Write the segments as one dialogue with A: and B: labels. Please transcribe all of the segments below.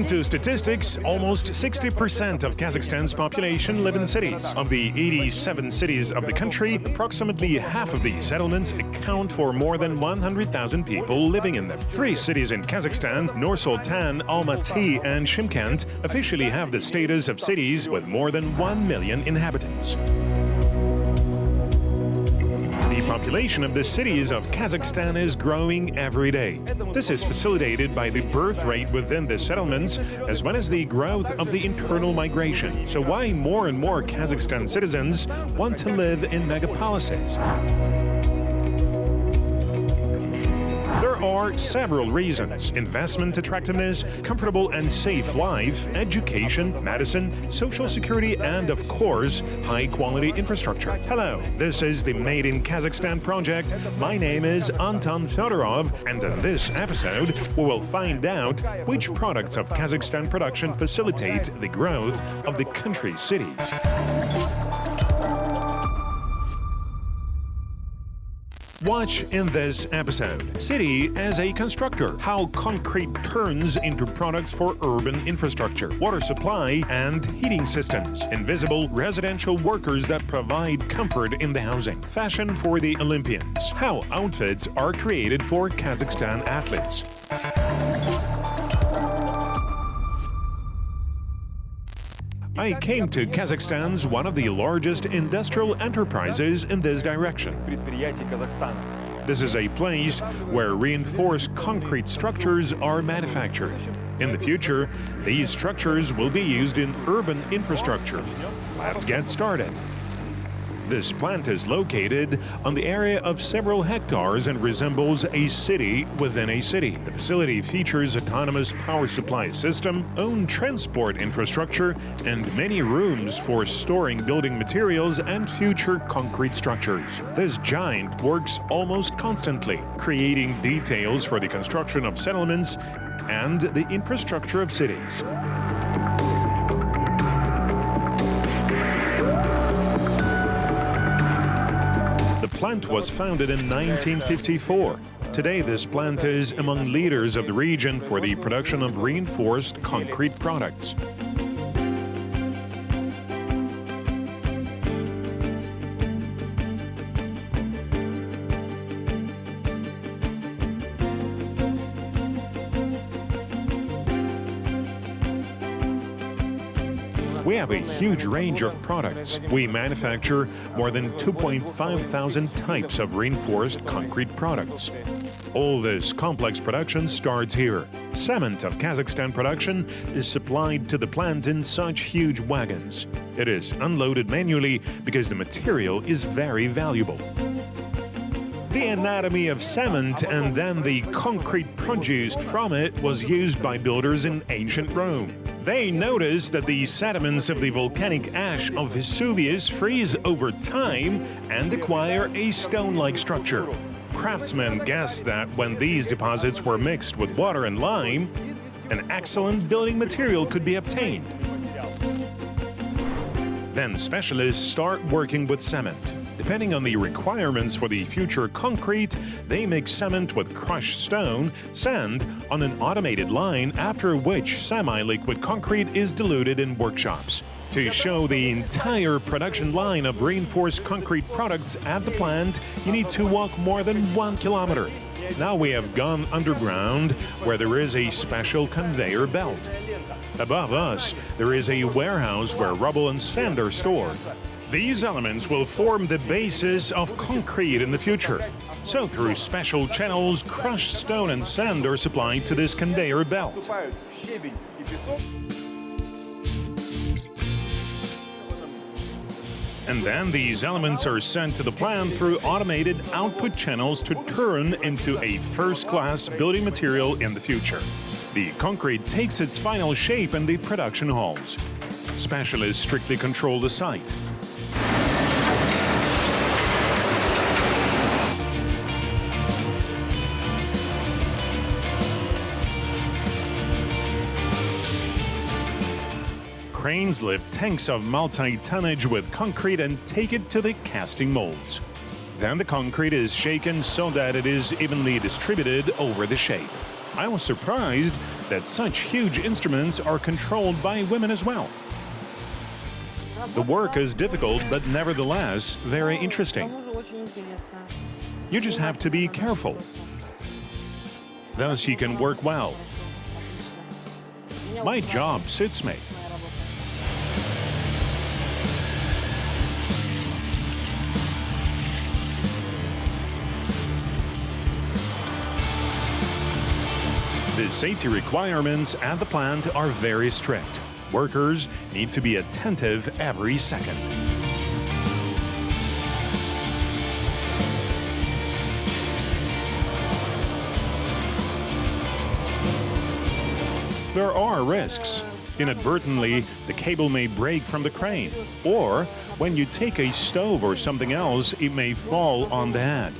A: According to statistics, almost 60% of Kazakhstan's population live in cities. Of the 87 cities of the country, approximately half of these settlements account for more than 100,000 people living in them. 3 cities in Kazakhstan, Nur-Sultan, Almaty, and Shymkent, officially have the status of cities with more than 1 million inhabitants. The population of the cities of Kazakhstan is growing every day. This is facilitated by the birth rate within the settlements, as well as the growth of the internal migration. So why more and more Kazakhstan citizens want to live in megapolises? There are several reasons: investment attractiveness, comfortable and safe life, education, medicine, social security, and of course, high-quality infrastructure. Hello, this is the Made in Kazakhstan project. My name is Anton Fedorov, and in this episode, we will find out which products of Kazakhstan production facilitate the growth of the country's cities. Watch in this episode. City as a constructor. How concrete turns into products for urban infrastructure. Water supply and heating systems. Invisible residential workers that provide comfort in the housing. Fashion for the Olympians. How outfits are created for Kazakhstan athletes. I came to Kazakhstan's one of the largest industrial enterprises in this direction. This is a place where reinforced concrete structures are manufactured. In the future, these structures will be used in urban infrastructure. Let's get started. This plant is located on the area of several hectares and resembles a city within a city. The facility features autonomous power supply system, own transport infrastructure, and many rooms for storing building materials and future concrete structures. This giant works almost constantly, creating details for the construction of settlements and the infrastructure of cities. The plant was founded in 1954. Today, this plant is among leaders of the region for the production of reinforced concrete products. We have a huge range of products. We manufacture more than 2,500 types of reinforced concrete products. All this complex production starts here. Cement of Kazakhstan production is supplied to the plant in such huge wagons. It is unloaded manually because the material is very valuable. The anatomy of cement and then the concrete produced from it was used by builders in ancient Rome. They noticed that the sediments of the volcanic ash of Vesuvius freeze over time and acquire a stone-like structure. Craftsmen guessed that when these deposits were mixed with water and lime, an excellent building material could be obtained. Then specialists start working with cement. Depending on the requirements for the future concrete, they mix cement with crushed stone, sand on an automated line, after which semi-liquid concrete is diluted in workshops. To show the entire production line of reinforced concrete products at the plant, you need to walk more than 1 kilometer. Now we have gone underground, where there is a special conveyor belt. Above us, there is a warehouse where rubble and sand are stored. These elements will form the basis of concrete in the future. So through special channels, crushed stone and sand are supplied to this conveyor belt. And then these elements are sent to the plant through automated output channels to turn into a first-class building material in the future. The concrete takes its final shape in the production halls. Specialists strictly control the site. Cranes lift tanks of multi-tonnage with concrete and take it to the casting molds. Then the concrete is shaken so that it is evenly distributed over the shape. I was surprised that such huge instruments are controlled by women as well. The work is difficult, but nevertheless very interesting. You just have to be careful. Thus you can work well. My job suits me. The safety requirements at the plant are very strict. Workers need to be attentive every second. There are risks. Inadvertently, the cable may break from the crane, or when you take a stove or something else, it may fall on the head.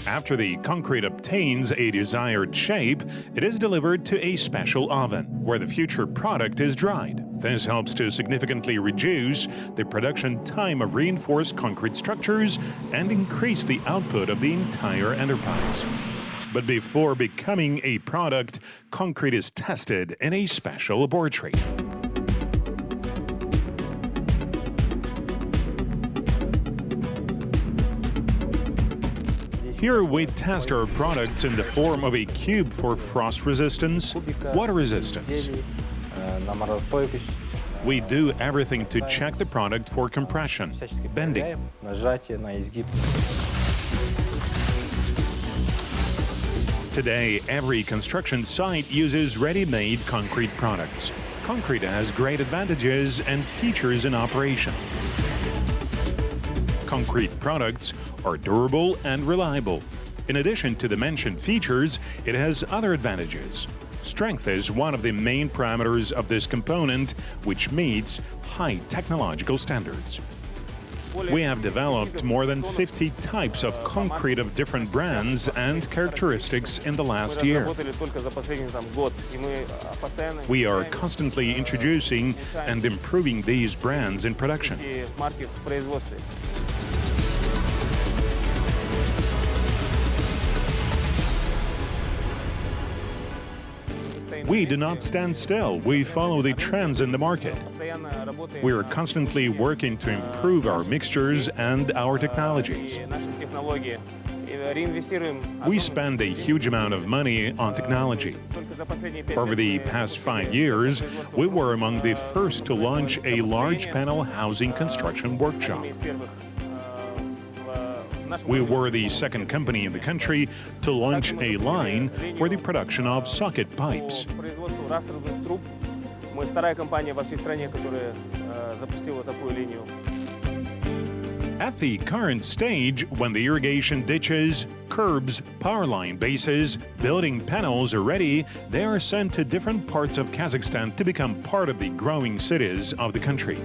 A: After the concrete obtains a desired shape, it is delivered to a special oven, where the future product is dried. This helps to significantly reduce the production time of reinforced concrete structures and increase the output of the entire enterprise. But before becoming a product, concrete is tested in a special laboratory. Here we test our products in the form of a cube for frost resistance, water resistance. We do everything to check the product for compression, bending. Today, every construction site uses ready-made concrete products. Concrete has great advantages and features in operation. Concrete products are durable and reliable. In addition to the mentioned features, it has other advantages. Strength is one of the main parameters of this component, which meets high technological standards. We have developed more than 50 types of concrete of different brands and characteristics in the last year. We are constantly introducing and improving these brands in production. We do not stand still. We follow the trends in the market. We are constantly working to improve our mixtures and our technologies. We spend a huge amount of money on technology. Over the past 5 years, we were among the first to launch a large panel housing construction workshop. We were the second company in the country to launch a line for the production of socket pipes. At the current stage, when the irrigation ditches, curbs, power line bases, building panels are ready, they are sent to different parts of Kazakhstan to become part of the growing cities of the country.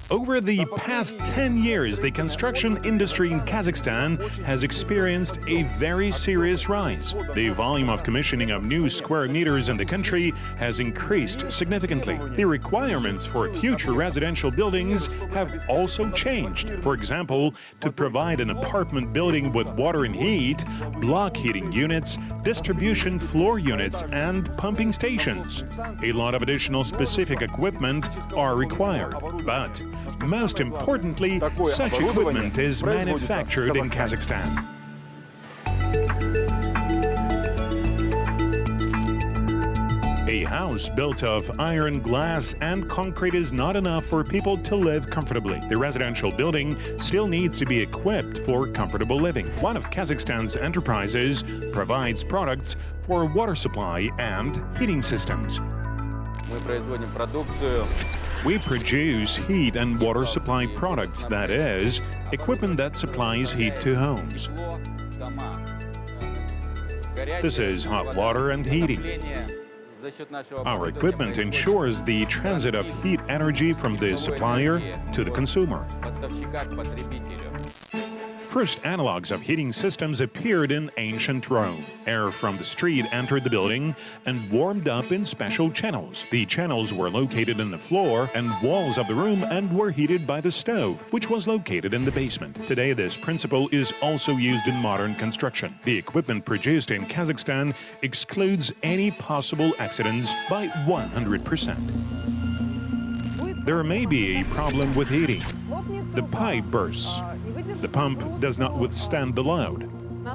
A: Over the past 10 years, the construction industry in Kazakhstan has experienced a very serious rise. The volume of commissioning of new square meters in the country has increased significantly. The requirements for future residential buildings have also changed. For example, to provide an apartment building with water and heat, block heating units, distribution floor units, and pumping stations. A lot of additional specific equipment are required, but most importantly, such equipment is manufactured in Kazakhstan. A house built of iron, glass, and concrete is not enough for people to live comfortably. The residential building still needs to be equipped for comfortable living. One of Kazakhstan's enterprises provides products for water supply and heating systems. We produce heat and water supply products, that is, equipment that supplies heat to homes. This is hot water and heating. Our equipment ensures the transit of heat energy from the supplier to the consumer. first analogs of heating systems appeared in ancient Rome. Air from the street entered the building and warmed up in special channels. The channels were located in the floor and walls of the room and were heated by the stove, which was located in the basement. Today, this principle is also used in modern construction. The equipment produced in Kazakhstan excludes any possible accidents by 100%. There may be a problem with heating. The pipe bursts. The pump does not withstand the load,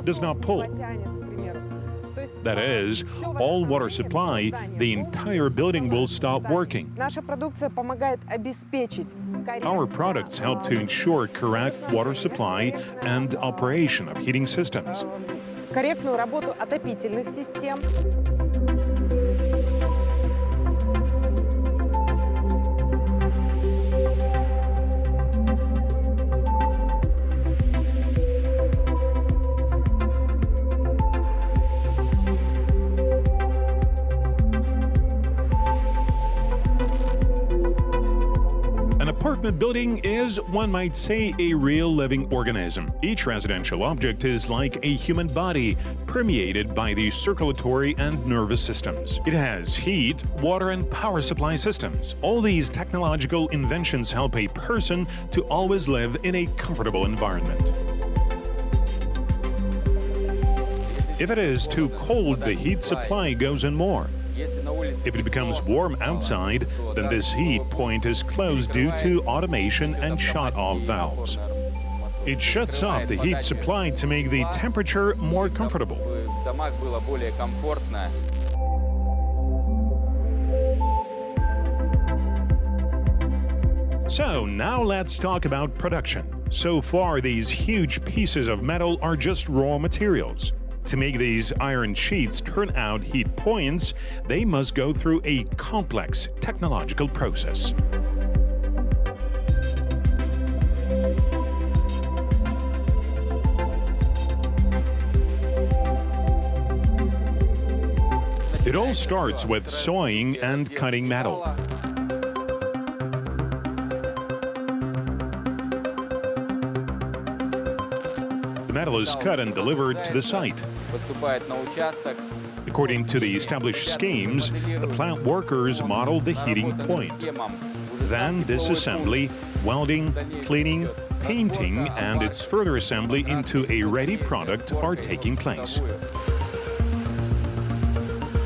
A: does not pull. That is, all water supply, the entire building will stop working. Our products help to ensure correct water supply and operation of heating systems.
B: Корректную работу отопительных систем.
A: An apartment building is, one might say, a real living organism. Each residential object is like a human body, permeated by the circulatory and nervous systems. It has heat, water, and power supply systems. All these technological inventions help a person to always live in a comfortable environment. If it is too cold, the heat supply goes in more. If it becomes warm outside, then this heat point is closed due to automation and shut-off valves. It shuts off the heat supply to make the temperature more comfortable. So now let's talk about production. So far, these huge pieces of metal are just raw materials. To make these iron sheets turn out heat points, they must go through a complex technological process. It all starts with sawing and cutting metal. The metal is cut and delivered to the site. According to the established schemes, the plant workers model the heating point. Then disassembly, welding, cleaning, painting, and its further assembly into a ready product are taking place.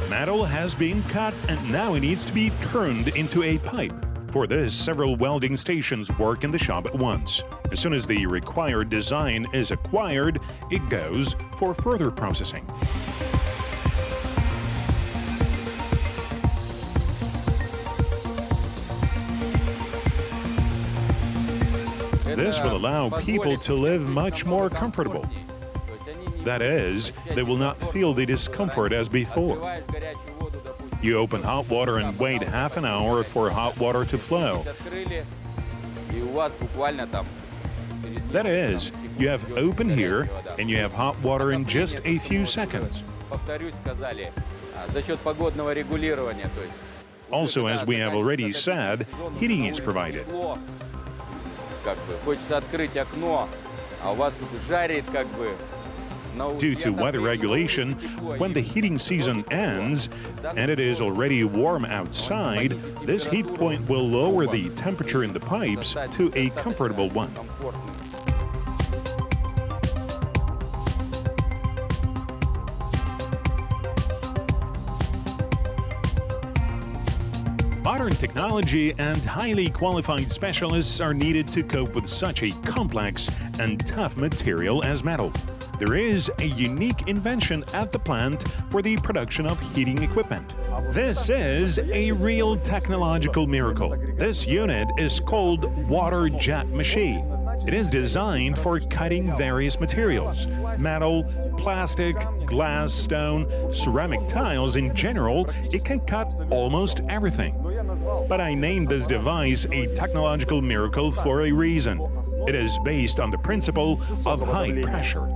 A: Metal has been cut and now it needs to be turned into a pipe. For this, several welding stations work in the shop at once. As soon as the required design is acquired, it goes for further processing. This will allow people to live much more comfortable. That is, they will not feel the discomfort as before. You open hot water and wait half an hour for hot water to flow. That is, you have open here and you have hot water in just a few seconds. Also, as we have already said, heating is provided. Due to weather regulation, when the heating season ends and it is already warm outside, this heat point will lower the temperature in the pipes to a comfortable one. Modern technology and highly qualified specialists are needed to cope with such a complex and tough material as metal. There is a unique invention at the plant for the production of heating equipment. This is a real technological miracle. This unit is called water jet machine. It is designed for cutting various materials: metal, plastic, glass, stone, ceramic tiles. In general, it can cut almost everything. But I named this device a technological miracle for a reason. It is based on the principle of high pressure.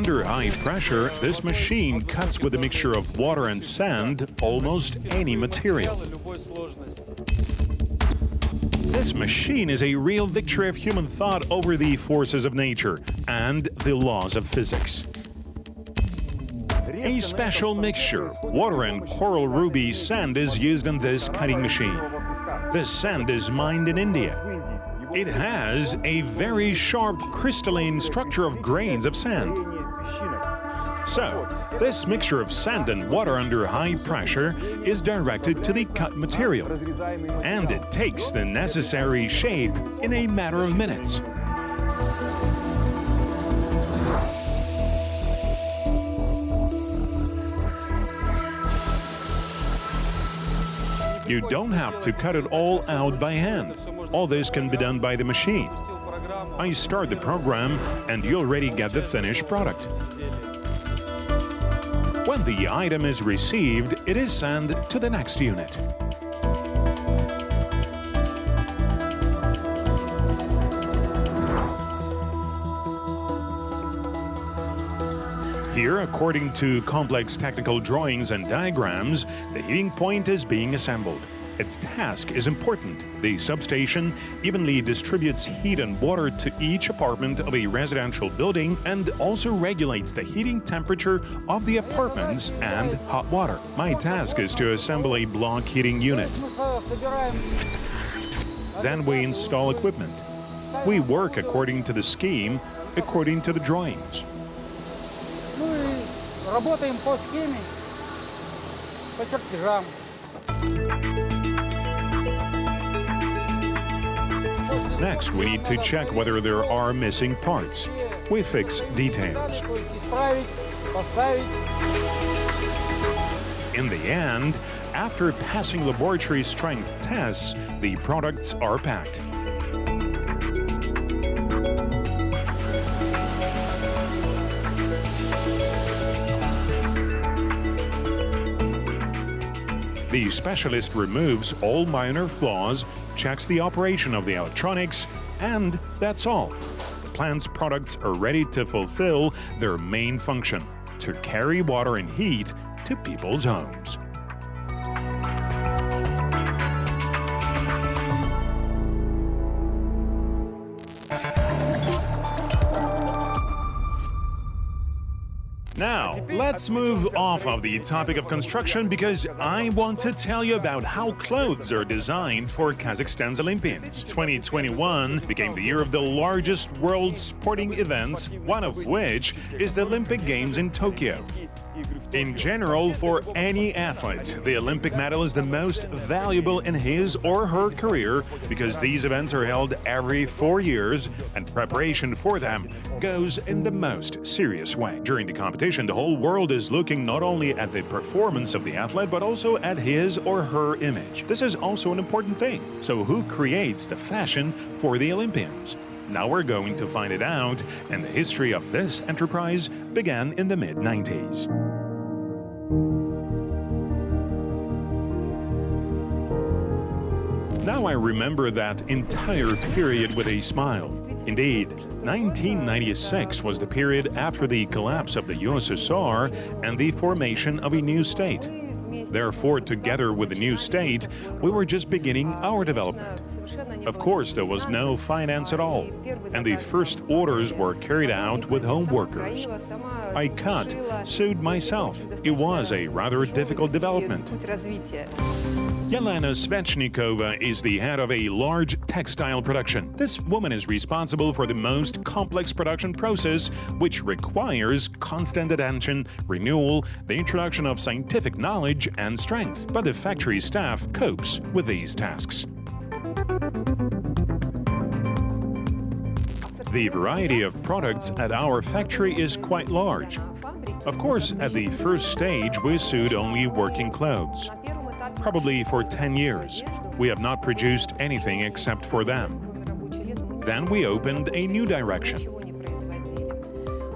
A: Under high pressure, this machine cuts with a mixture of water and sand almost any material. This machine is a real victory of human thought over the forces of nature and the laws of physics. A special mixture, water and coral ruby sand, is used in this cutting machine. This sand is mined in India. It has a very sharp crystalline structure of grains of sand. So, this mixture of sand and water under high pressure is directed to the cut material, and it takes the necessary shape in a matter of minutes. You don't have to cut it all out by hand. All this can be done by the machine. I start the program and you already get the finished product. When the item is received, it is sent to the next unit. Here, according to complex technical drawings and diagrams, the heating point is being assembled. Its task is important. The substation evenly distributes heat and water to each apartment of a residential building and also regulates the heating temperature of the apartments and hot water. My task is to assemble a block heating unit. Then we install equipment. We work according to the scheme, according to the drawings.
C: Работаем по схеме, по чертежам.
A: Next, we need to check whether there are missing parts. We fix details. In the end, after passing laboratory strength tests, the products are packed. The specialist removes all minor flaws, checks the operation of the electronics, and that's all. The plant's products are ready to fulfill their main function, to carry water and heat to people's homes. Now, let's move off of the topic of construction because I want to tell you about how clothes are designed for Kazakhstan's Olympians. 2021 became the year of the largest world sporting events, one of which is the Olympic Games in Tokyo. In general, for any athlete, the Olympic medal is the most valuable in his or her career because these events are held every 4 years and preparation for them goes in the most serious way. During the competition, the whole world is looking not only at the performance of the athlete but also at his or her image. This is also an important thing. So who creates the fashion for the Olympians? Now we're going to find it out, and the history of this enterprise began in the mid-90s. Now I remember that entire period with a smile. Indeed, 1996 was the period after the collapse of the USSR and the formation of a new state. Therefore, together with the new state, we were just beginning our development. Of course, there was no finance at all, and the first orders were carried out with home workers. I cut, sewed myself. It was a rather difficult development. Yelena Svechnikova is the head of a large textile production. This woman is responsible for the most complex production process, which requires constant attention, renewal, the introduction of scientific knowledge and strength. But the factory staff copes with these tasks. The variety of products at our factory is quite large. Of course, at the first stage, we sewed only working clothes. Probably for 10 years, we have not produced anything except for them. Then we opened a new direction.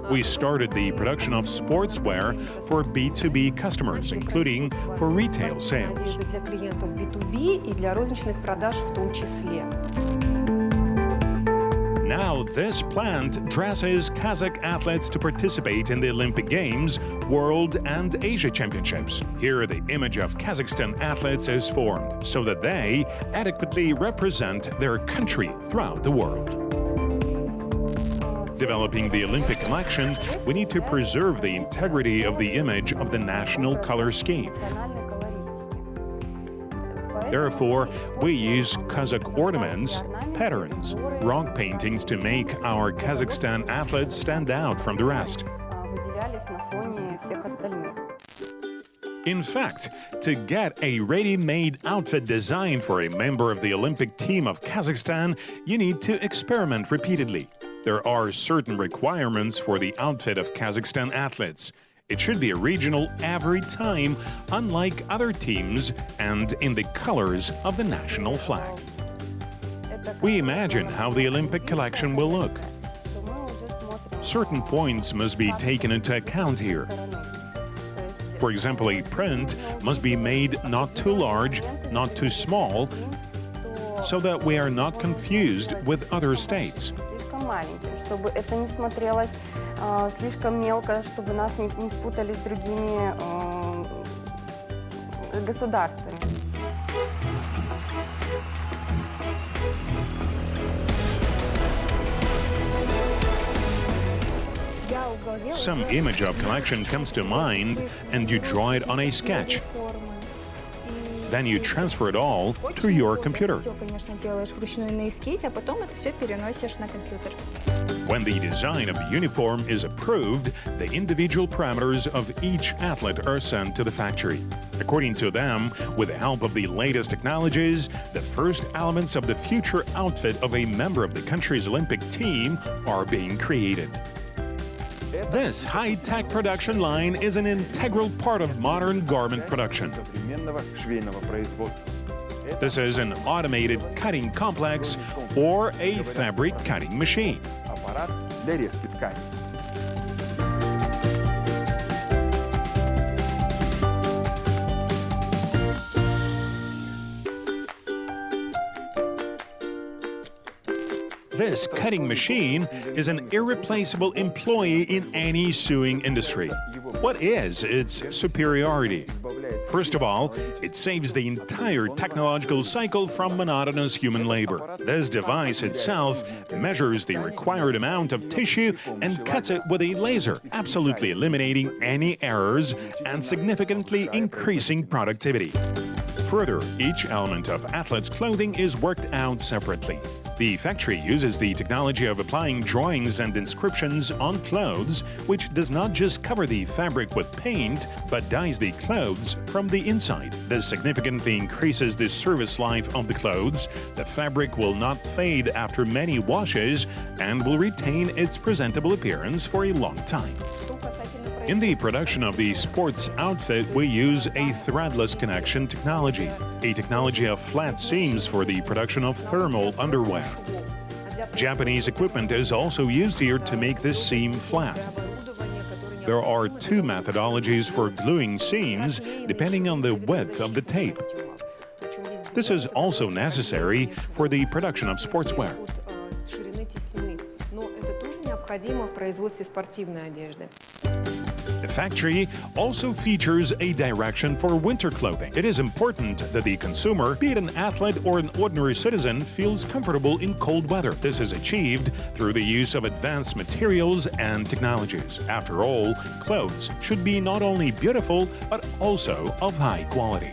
A: We started the production of sportswear for B2B customers, including for retail sales. Now this plant dresses Kazakh athletes to participate in the Olympic Games, World and Asia Championships. Here the image of Kazakhstan athletes is formed so that they adequately represent their country throughout the world. Developing the Olympic collection, we need to preserve the integrity of the image of the national color scheme. Therefore, we use Kazakh ornaments, patterns, rock paintings to make our Kazakhstan athletes stand out from the rest. In fact, to get a ready-made outfit designed for a member of the Olympic team of Kazakhstan, you need to experiment repeatedly. There are certain requirements for the outfit of Kazakhstan athletes. It should be original every time, unlike other teams, and in the colors of the national flag. We imagine how the Olympic collection will look. Certain points must be taken into account here. For example, a print must be made not too large, not too small, so that we are not confused with other states.
D: Чтобы это не смотрелось слишком мелко, чтобы нас не спутали с другими государствами.
A: Some image of collection comes to mind and you draw it on a sketch. Then you transfer it all to your computer. When the design of the uniform is approved, the individual parameters of each athlete are sent to the factory. According to them, with the help of the latest technologies, the first elements of the future outfit of a member of the country's Olympic team are being created. This high-tech production line is an integral part of modern garment production. This is an automated cutting complex or a fabric cutting machine. This cutting machine is an irreplaceable employee in any sewing industry. What is its superiority? First of all, it saves the entire technological cycle from monotonous human labor. This device itself measures the required amount of tissue and cuts it with a laser, absolutely eliminating any errors and significantly increasing productivity. Further, each element of athlete's clothing is worked out separately. The factory uses the technology of applying drawings and inscriptions on clothes, which does not just cover the fabric with paint, but dyes the clothes from the inside. This significantly increases the service life of the clothes. The fabric will not fade after many washes and will retain its presentable appearance for a long time. In the production of the sports outfit, we use a threadless connection technology, a technology of flat seams for the production of thermal underwear. Japanese equipment is also used here to make this seam flat. There are two methodologies for gluing seams depending on the width of the tape. This is also necessary for the production of sportswear. The factory also features a direction for winter clothing. It is important that the consumer, be it an athlete or an ordinary citizen, feels comfortable in cold weather. This is achieved through the use of advanced materials and technologies. After all, clothes should be not only beautiful, but also of high quality.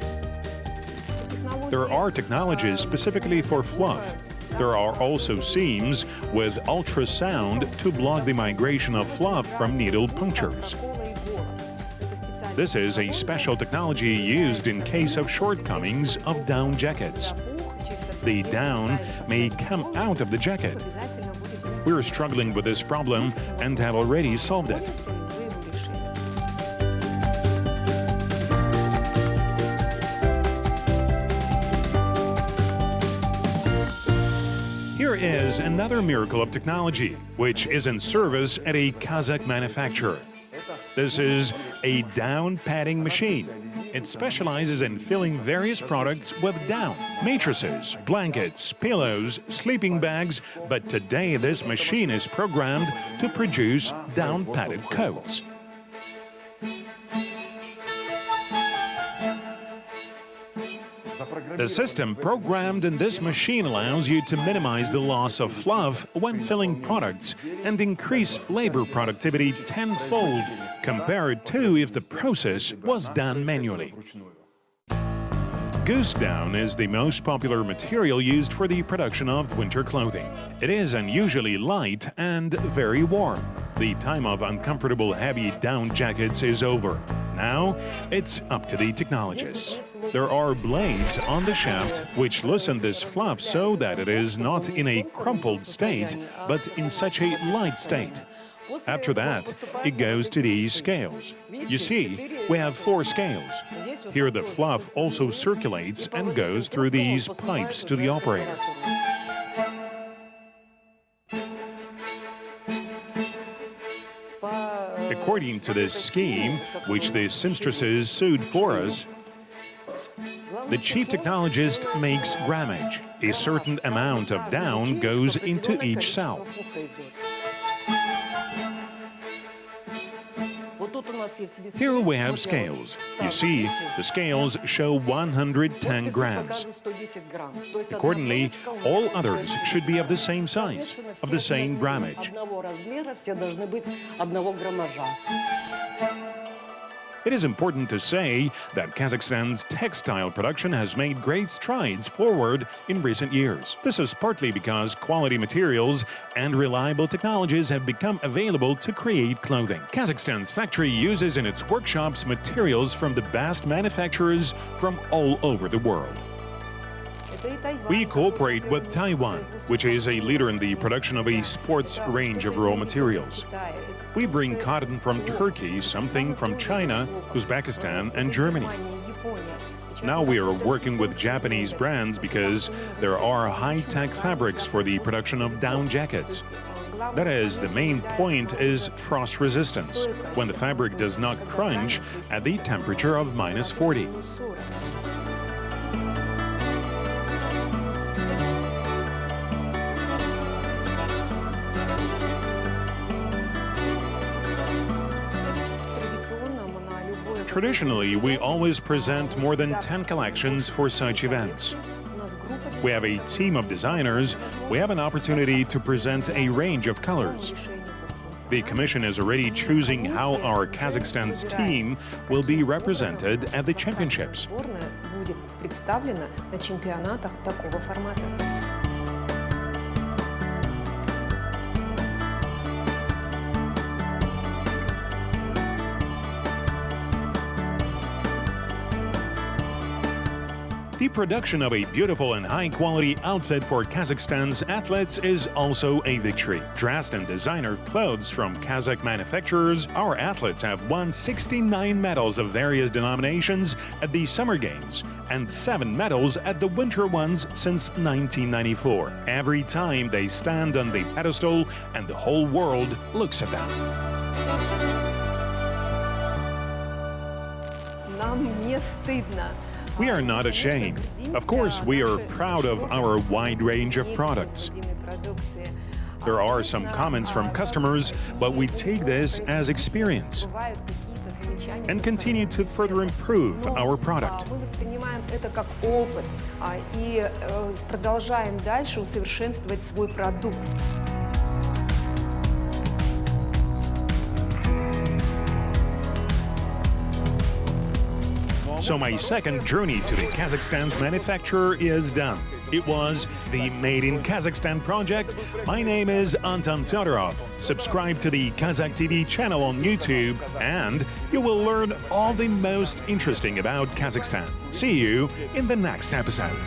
A: There are technologies specifically for fluff. There are also seams with ultrasound to block the migration of fluff from needle punctures. This is a special technology used in case of shortcomings of down jackets. The down may come out of the jacket. We're struggling with this problem and have already solved it. Here is another miracle of technology, which is in service at a Kazakh manufacturer. This is a down padding machine. It specializes in filling various products with down. Mattresses, blankets, pillows, sleeping bags, but today this machine is programmed to produce down padded coats. The system programmed in this machine allows you to minimize the loss of fluff when filling products and increase labor productivity tenfold compared to if the process was done manually. Goose down is the most popular material used for the production of winter clothing. It is unusually light and very warm. The time of uncomfortable heavy down jackets is over. Now, it's up to the technologists. There are blades on the shaft which loosen this fluff so that it is not in a crumpled state, but in such a light state. After that, it goes to these scales. You see, we have 4 scales. Here the fluff also circulates and goes through these pipes to the operator. According to this scheme, which the seamstresses sewed for us, the chief technologist makes grammage. A certain amount of down goes into each cell. Here we have scales. You see, the scales show 110 grams. Accordingly, all others should be of the same size, of the same grammage. It is important to say that Kazakhstan's textile production has made great strides forward in recent years. This is partly because quality materials and reliable technologies have become available to create clothing. Kazakhstan's factory uses in its workshops materials from the best manufacturers from all over the world. We cooperate with Taiwan, which is a leader in the production of a sports range of raw materials. We bring cotton from Turkey, something from China, Uzbekistan, and Germany. Now we are working with Japanese brands because there are high-tech fabrics for the production of down jackets. That is, the main point is frost resistance, when the fabric does not crunch at the temperature of -40. Traditionally, we always present more than 10 collections for such events. We have a team of designers. We have an opportunity to present a range of colors. The Commission is already choosing how our Kazakhstan's team will be represented at the championships. The production of a beautiful and high-quality outfit for Kazakhstan's athletes is also a victory. Dressed in designer clothes from Kazakh manufacturers, our athletes have won 69 medals of various denominations at the Summer Games and 7 medals at the Winter ones since 1994. Every time they stand on the pedestal and the whole world looks at them.
E: Нам не стыдно.
A: We are not ashamed. Of course, we are proud of our wide range of products. There are some comments from customers, but we take this as experience and continue to further improve our product.
E: Мы воспринимаем это как опыт и продолжаем дальше усовершенствовать свой продукт.
A: So my second journey to the Kazakhstan's manufacturer is done. It was the Made in Kazakhstan project. My name is Anton Fedorov. Subscribe to the Qazaq TV channel on YouTube and you will learn all the most interesting about Kazakhstan. See you in the next episode.